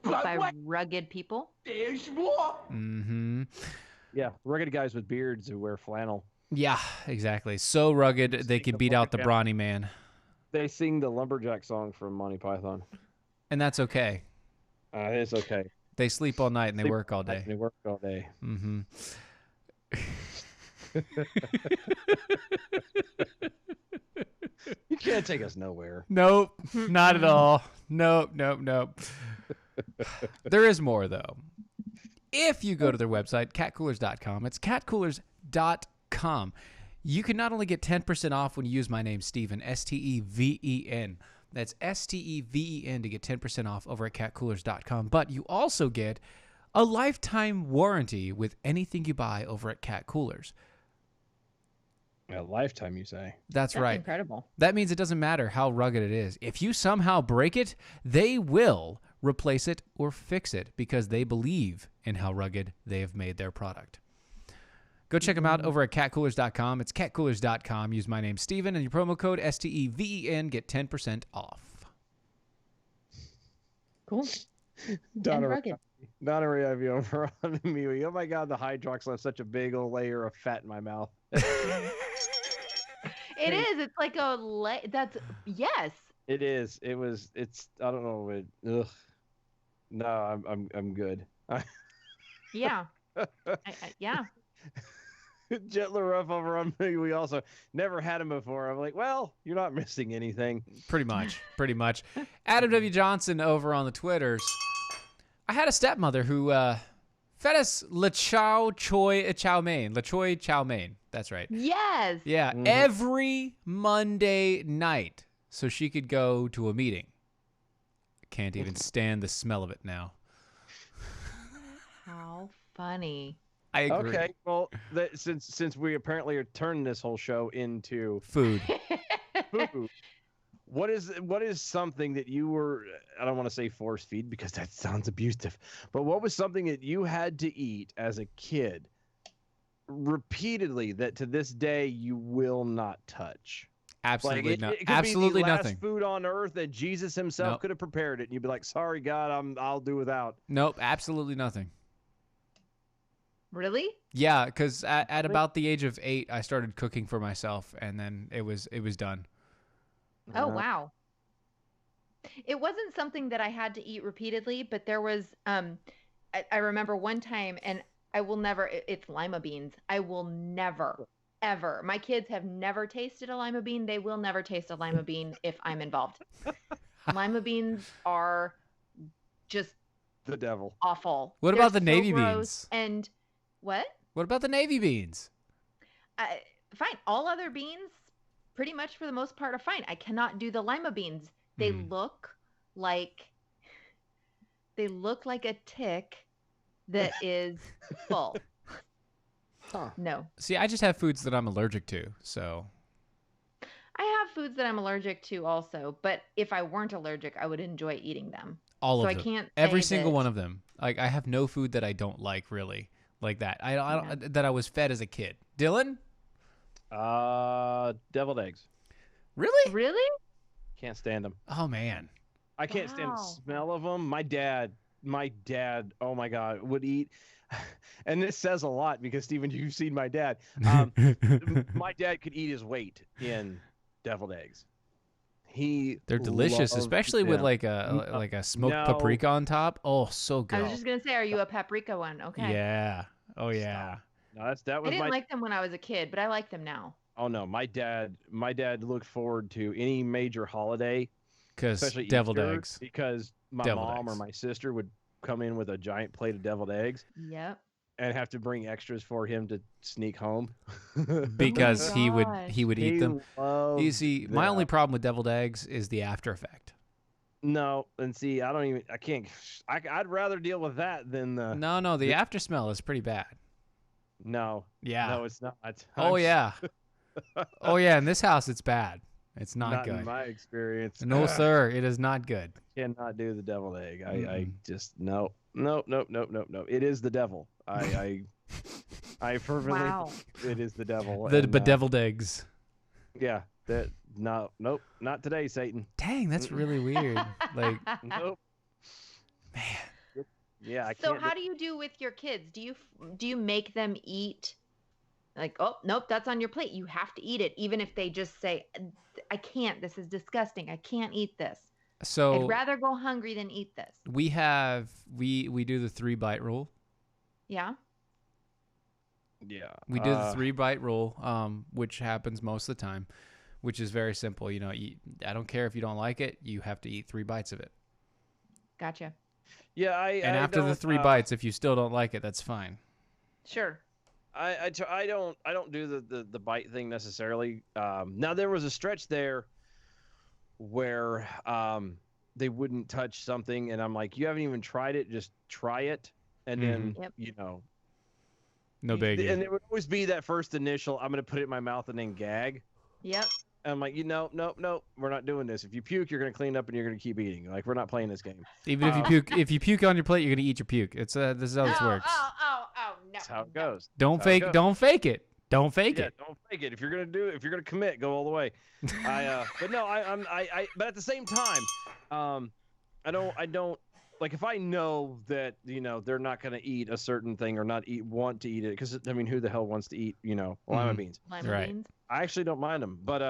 By rugged people? Mm-hmm. Yeah, rugged guys with beards who wear flannel. Yeah, exactly. So rugged they can beat out the brawny man, They sing the lumberjack song from Monty Python. and that's okay. It's okay. They sleep all night and they work all day. They work all day. Mm-hmm. You can't take us nowhere. Nope, not at all. Nope. There is more, though. If you go to their website, catcoolers.com, it's catcoolers.com. You can not only get 10% off when you use my name, Steven, S-T-E-V-E-N. That's S-T-E-V-E-N to get 10% off over at catcoolers.com. But you also get a lifetime warranty with anything you buy over at Cat Coolers. A lifetime, you say? That's right. Incredible. That means it doesn't matter how rugged it is. If you somehow break it, they will replace it or fix it because they believe in how rugged they have made their product. Go check them out over at catcoolers.com. It's catcoolers.com. Use my name, Steven, and your promo code STEVEN. Get 10% off. Cool. Donna, And rugged. Donna Riavio over on me. Oh my God, the Hydrox left such a big old layer of fat in my mouth. It is. It's like that's yes. It is. It was. It's. I don't know. Ugh. No, I'm good. Yeah. Yeah. Jet LaRuff over on me. We also never had him before. I'm like, well, you're not missing anything. Pretty much. Adam W. Johnson over on the Twitters. I had a stepmother who fed us La Chow Mein. That's right. Yes. Yeah, every Monday night so she could go to a meeting. Can't even stand the smell of it now. How funny. I agree. Okay, well, since we apparently are turning this whole show into Food. food, what is something that you were, I don't want to say force feed because that sounds abusive, but what was something that you had to eat as a kid repeatedly that to this day you will not touch? Absolutely Like not. it could Absolutely be the last nothing. food on earth that Jesus himself Nope. could have prepared it, and you'd be like, "Sorry, God, I'll do without." Nope, absolutely nothing. Really? Yeah, because at about the age of 8, I started cooking for myself, and then it was done. Oh wow. It wasn't something that I had to eat repeatedly, but there was I remember one time, and I will never it's lima beans. I will never ever. My kids have never tasted a lima bean. They will never taste a lima bean if I'm involved. Lima beans are just The devil. awful. What They're about the so navy gross. beans? And what? What about the navy beans? Fine. All other beans, pretty much for the most part, are fine. I cannot do the lima beans. They look like a tick that is full. Huh. No. See, I just have foods that I'm allergic to, so I have foods that I'm allergic to also, but if I weren't allergic, I would enjoy eating them. all So of I them. can't Every say single that- one of them. Like I have no food that I don't like really. Like that. I don't that I was fed as a kid. Dylan? Deviled eggs. Really? Really? Can't stand them. Oh man. I can't stand the Wow. smell of them. My dad, oh my God, would eat. And this says a lot because, Steven, you've seen my dad. My dad could eat his weight in deviled eggs. They're delicious, loved especially with them. like a smoked No. paprika on top. Oh, so I good. was just gonna say, are you a paprika one? Okay. Yeah. Oh yeah. No, that I was didn't my. like them when I was a kid, but I like them now. Oh no, my dad looked forward to any major holiday, Because especially deviled Easter, eggs. because my Deviled mom or eggs. my sister would come in with a giant plate of deviled eggs Yep. and have to bring extras for him to sneak home. Because he would gosh. eat them. You loved see, my them. only problem with deviled eggs is the after effect. No, and see, I can't. I'd rather deal with that than the. No, the after smell is pretty bad. No, Yeah. no, it's not. Oh yeah. Oh yeah, in this house it's bad. It's not in good. my experience. No sir, it is not good. Cannot do the deviled egg. I Mm-mm. just no. It is the devil. I fervently Wow. it is the devil. The and, bedeviled eggs. Yeah. Nope. Not today, Satan. Dang, that's really weird. Like, Nope. man. Yeah, I So can't. how do you do with your kids? Do you make them eat? Like, oh nope, that's on your plate. You have to eat it, even if they just say, "I can't. This is disgusting. I can't eat this. So I'd rather go hungry than eat this." we do the 3-bite rule. Yeah. Yeah. We do the 3-bite rule, which happens most of the time, which is very simple. You know, I don't care if you don't like it, you have to eat 3 bites of it. Gotcha. Yeah, And after the 3 bites, if you still don't like it, that's fine. Sure. I don't do the bite thing necessarily. Now there was a stretch there where they wouldn't touch something, and I'm like, you haven't even tried it, just try it, and then Yep. you know. No biggie. And it would always be that first initial, I'm gonna put it in my mouth and then gag. Yep. And I'm like, no, we're not doing this. If you puke, you're gonna clean up and you're gonna keep eating. Like we're not playing this game. Even if you puke on your plate, you're gonna eat your puke. It's this is how this works. Oh, no. That's how it goes. Don't That's how it fake goes. don't fake it. Don't fake Yeah, it. don't fake it. If you're gonna commit, go all the way. But no, but at the same time, I don't like if I know that they're not gonna eat a certain thing or want to eat it, because I mean, who the hell wants to eat lima beans? Lima Right. beans. I actually don't mind them, but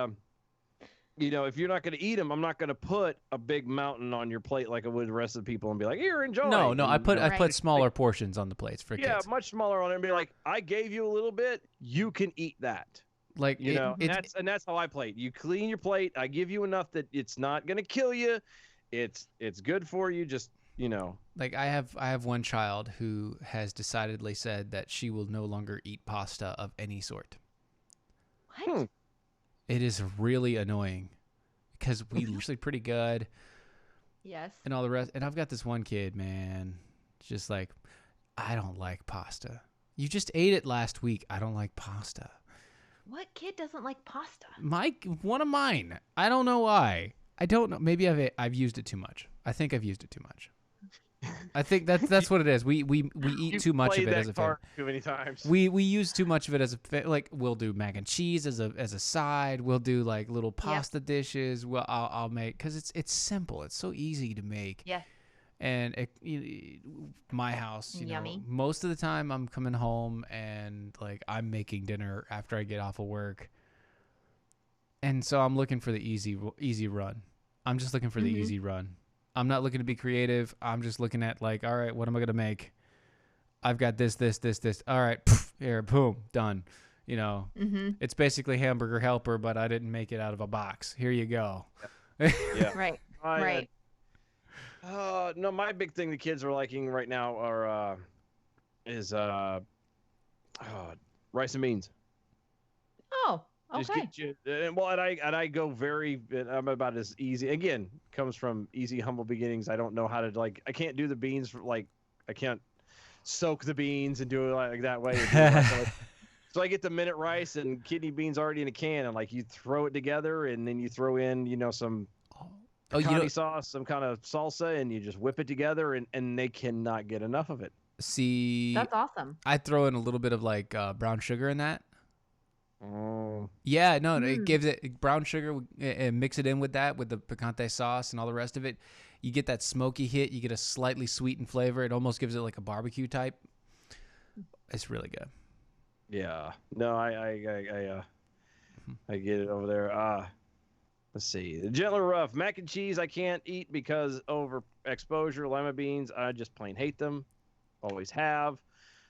if you're not gonna eat them, I'm not gonna put a big mountain on your plate like I would the rest of the people and be like, here, enjoy. No, I And, put I Right. put smaller portions on the plates for yeah, kids. much smaller on it, and be like, I gave you a little bit, you can eat that. Like That's how I play it. You clean your plate. I give you enough that it's not gonna kill you. It's good for you. Just like I have one child who has decidedly said that she will no longer eat pasta of any sort. What? It is really annoying because we usually pretty good Yes. and all the rest. And I've got this one kid, man, just like, I don't like pasta. You just ate it last week. I don't like pasta. What kid doesn't like pasta? One of mine. I don't know why. I don't know. Maybe I've used it too much. I think I've used it too much. I think that's what it is. We eat too much of it as a card family. too many times. We use too much of it as like we'll do mac and cheese as a side. We'll do like little pasta dishes. Well, I'll make because it's simple. It's so easy to make. Yeah. And my house, Yummy. most of the time I'm coming home and like I'm making dinner after I get off of work. And so I'm looking for the easy run. I'm just looking for the easy run. I'm not looking to be creative. I'm just looking at like, all right, what am I going to make? I've got this. All right, here, boom, done. You know, Mm-hmm. it's basically Hamburger Helper, but I didn't make it out of a box. Here you go. Yeah. Right. I, Right. No, my big thing the kids are liking right now is rice and beans. Oh, Just okay. get you, and I go very. I'm about as easy. Again, comes from easy, humble beginnings. I don't know how to I can't do the beans I can't soak the beans and do it like that way. So I get the minute rice and kidney beans already in a can, and you throw it together, and then you throw in some picante sauce, some kind of salsa, and you just whip it together, and they cannot get enough of it. See, That's awesome. I throw in a little bit of brown sugar in that. Oh. Yeah, no, it gives it brown sugar and mix it in with that, with the picante sauce and all the rest of it. You get that smoky hit. You get a slightly sweetened flavor. It almost gives it like a barbecue type. It's really good. Yeah. No, I get it over there. Let's see. The Gentle Rough mac and cheese I can't eat because over exposure. Lima beans, I just plain hate them. Always have.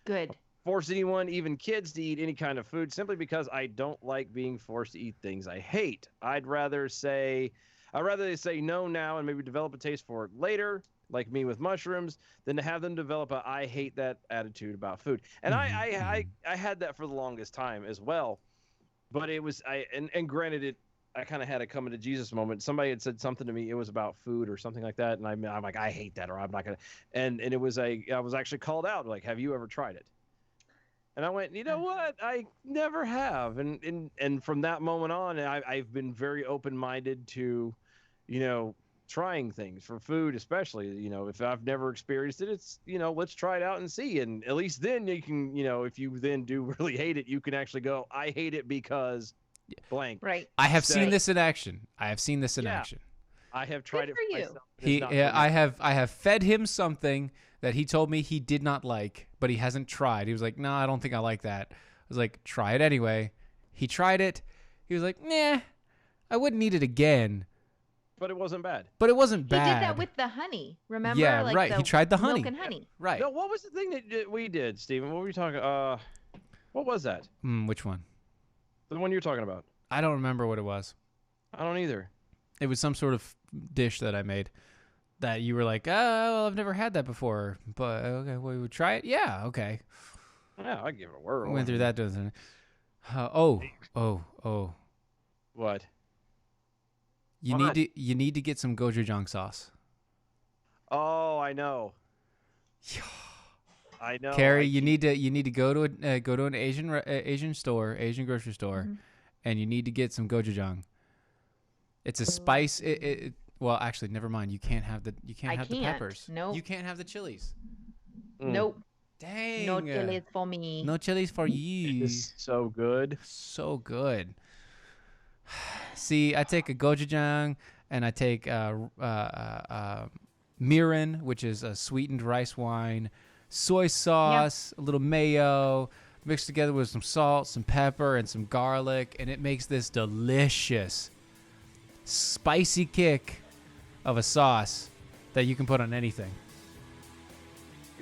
Good. Force anyone, even kids, to eat any kind of food simply because I don't like being forced to eat things I hate. I'd rather they say no now and maybe develop a taste for it later, like me with mushrooms, than to have them develop a I hate that attitude about food. And I had that for the longest time as well. But it was and granted I kind of had a coming to Jesus moment. Somebody had said something to me. It was about food or something like that, and I'm like, I hate that, or I'm not gonna. And it was I was actually called out, like, have you ever tried it? And I went, you know what? I never have. And from that moment on, I've been very open-minded to, trying things for food, especially, if I've never experienced it, it's, let's try it out and see. And at least then you can, if you then do really hate it, you can actually go, I hate it because blank. Right. I have seen this in action. I have tried it for you. myself. I have fed him something that he told me he did not like, but he hasn't tried. He was like, no, I don't think I like that. I was like, try it anyway. He tried it. He was like, nah, I wouldn't eat it again. But it wasn't bad. But it wasn't He bad. did that with the honey. Remember? Yeah, right. He tried the honey. Milk and honey. Right. No, what was the thing that we did, Steven? What were you talking? What was that? Which one? The one you're talking about? I don't remember what it was. I don't either. It was some sort of dish that I made that you were like, oh, well, I've never had that before. But okay, well, we would try it. Yeah, okay. Yeah, I'd give it a whirl. Went through that. Oh. What? You need to get some gochujang sauce. Oh, I know. I know. Kari, you need to go to an Asian store, Asian grocery store, and you need to get some gochujang. It's a spice. Well, actually, never mind. You can't have the peppers. Nope. You can't have the chilies. Nope. Dang. No chilies for me. No chilies for you. It's so good. So good. See, I take a gochujang and I take mirin, which is a sweetened rice wine, soy sauce, a little mayo, mixed together with some salt, some pepper, and some garlic, and it makes this delicious, spicy kick of a sauce that you can put on anything.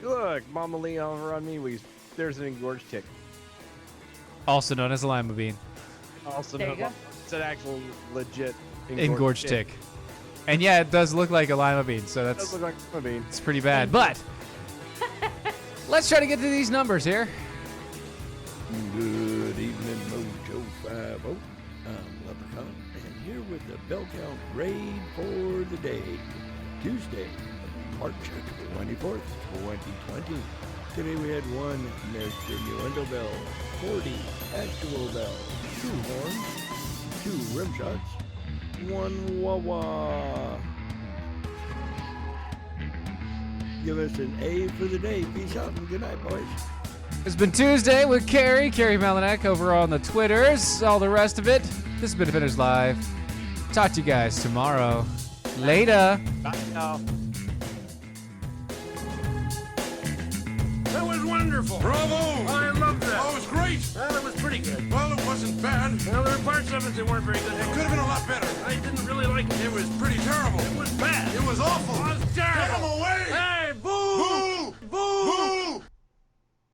Look, Mama Lee over on me. There's an engorged tick. Also known as a lima bean. Also There you go. It's an actual legit Engorged tick. And yeah, it does look like a lima bean, so It does look like a bean. it's pretty bad. But let's try to get to these numbers here. Good evening, Mojo 50. I'm Leprechaun, and here with the bell count grade for the day. Tuesday, March 24th, 2020. Today we had 1 Mr. Innuendo bell, 40 actual bell, 2 horns, 2 rim shots, 1 wah-wah. Give us an A for the day. Peace out and good night, boys. It's been Tuesday with Kari Malinak over on the Twitters, all the rest of it. This has been Defenders Live. Talk to you guys tomorrow. Later. Bye now. That was wonderful. Bravo! I loved that. Oh, it was great. Well, it was pretty good. Well, it wasn't bad. Well, there were parts of it that weren't very good. It could have been a lot better. I didn't really like it. It was pretty terrible. It was bad. It was awful. It was terrible. Get him away! Hey, boo! Boo! Boo!